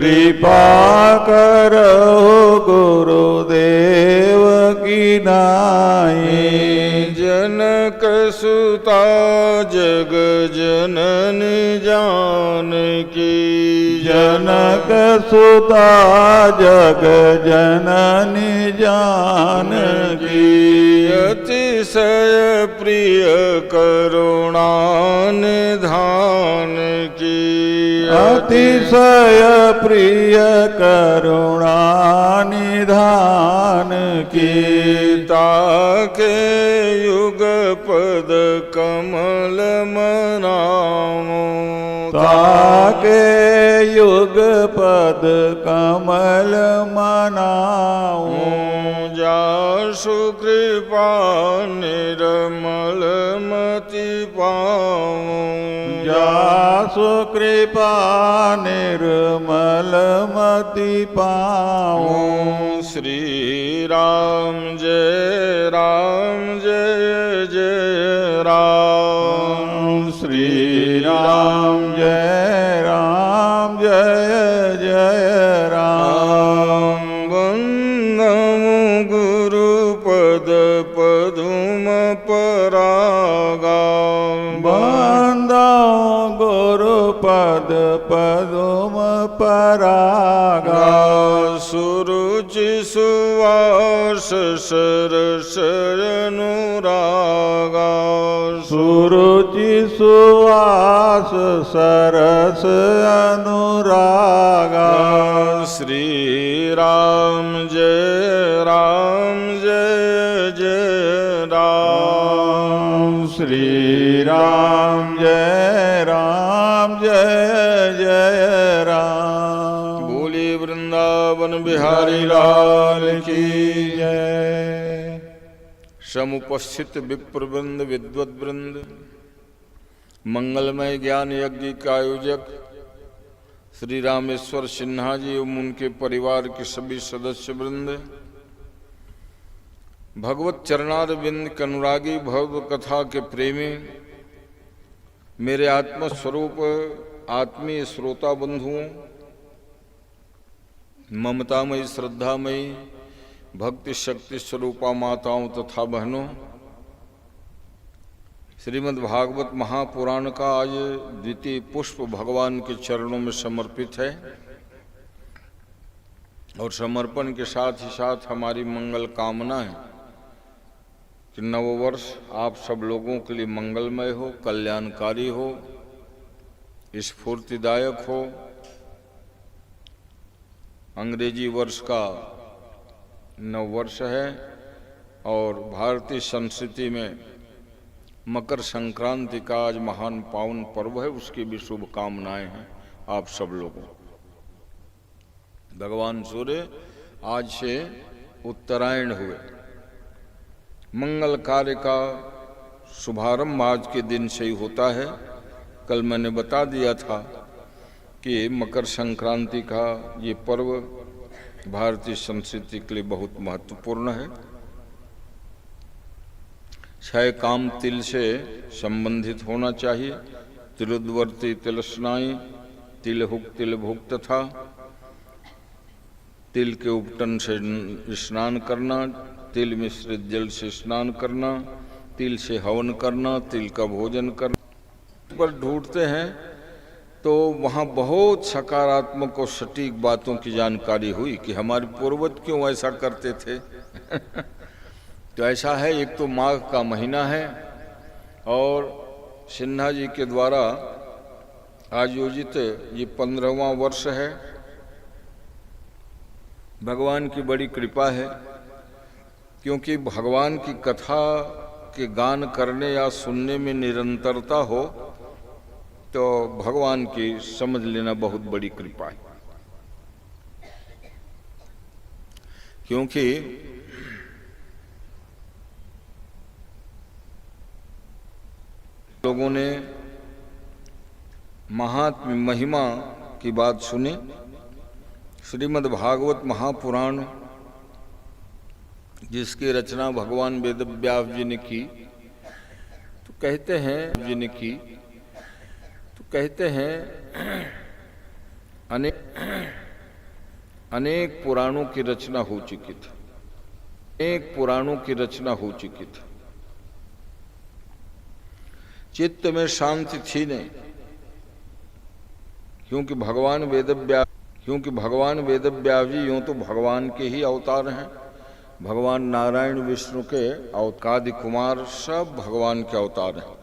कृपा करो गुरुदेव की नाई। जनक सुता जग जननी जानकी। जनक सुता जग जननी जानकी। अतिशय प्रिय करुणा निधान की। अतिशय प्रिय करुणा निधान की। ताके युग पद कमल मनाओ। ताके युग पद कमल मनाओ। जासु कृपा निर्मल मति पाओ। जासु कृपा निर्मल मति पाओ। श्री राम जय जय राम। श्री राम जय जय राम। वंदम गुरुपद पदुम परागा। वंदो गुरुपद पदुम परागा। सुरुचि सुवास सरस अनुरागा। सुरुचि सुवास सरस अनुरागा। श्री राम जय जय राम। श्री राम जय जय राम। बोले वृंदावन बिहारी लाल की जय। समुपस्थित विप्रवृंद विद्वद्वृंद, मंगलमय ज्ञान यज्ञ के आयोजक श्री रामेश्वर सिन्हा जी एवं उनके परिवार के सभी सदस्य वृंद, भगवत चरणारविंद के अनुरागी, भव कथा के प्रेमी, मेरे आत्मस्वरूप आत्मीय श्रोता बंधुओं, ममतामयी श्रद्धामयी भक्ति शक्ति स्वरूपा माताओं तथा बहनों, श्रीमद् भागवत महापुराण का आज द्वितीय पुष्प भगवान के चरणों में समर्पित है और समर्पण के साथ ही साथ हमारी मंगल कामना है कि नववर्ष आप सब लोगों के लिए मंगलमय हो, कल्याणकारी हो, स्फूर्तिदायक हो। अंग्रेजी वर्ष का नववर्ष है और भारतीय संस्कृति में मकर संक्रांति का आज महान पावन पर्व है, उसकी भी शुभकामनाएं हैं आप सब लोगों। भगवान सूर्य आज से उत्तरायण हुए, मंगल कार्य का शुभारंभ आज के दिन से ही होता है। कल मैंने बता दिया था कि मकर संक्रांति का ये पर्व भारतीय संस्कृति के लिए बहुत महत्वपूर्ण है। क्षय काम तिल से संबंधित होना चाहिए। तिरुद्वर्ती तिल स्नाई, तिलहुक तिल भुक तथा तिल के उपटन से स्नान करना, तिल मिश्रित जल से स्नान करना, तिल से हवन करना, तिल का भोजन करना पर ढूंढते हैं तो वहाँ बहुत सकारात्मक और सटीक बातों की जानकारी हुई कि हमारे पूर्वज क्यों ऐसा करते थे। तो ऐसा है, एक तो माघ का महीना है और सिन्हा जी के द्वारा आयोजित ये 15वां वर्ष है। भगवान की बड़ी कृपा है क्योंकि भगवान की कथा के गान करने या सुनने में निरंतरता हो तो भगवान की समझ लेना बहुत बड़ी कृपा है। क्योंकि लोगों ने महात्म्य महिमा की बात सुनी। श्रीमद् भागवत महापुराण जिसकी रचना भगवान वेदव्यास जी ने की, तो कहते हैं अनेक अनेक पुराणों की रचना हो चुकी थी, अनेक पुराणों की रचना हो चुकी थी। चित्त में शांति थी नहीं, क्योंकि भगवान वेदव्यास जी यूं तो भगवान के ही अवतार हैं। भगवान नारायण विष्णु के अवतार कुमार सब भगवान के अवतार हैं।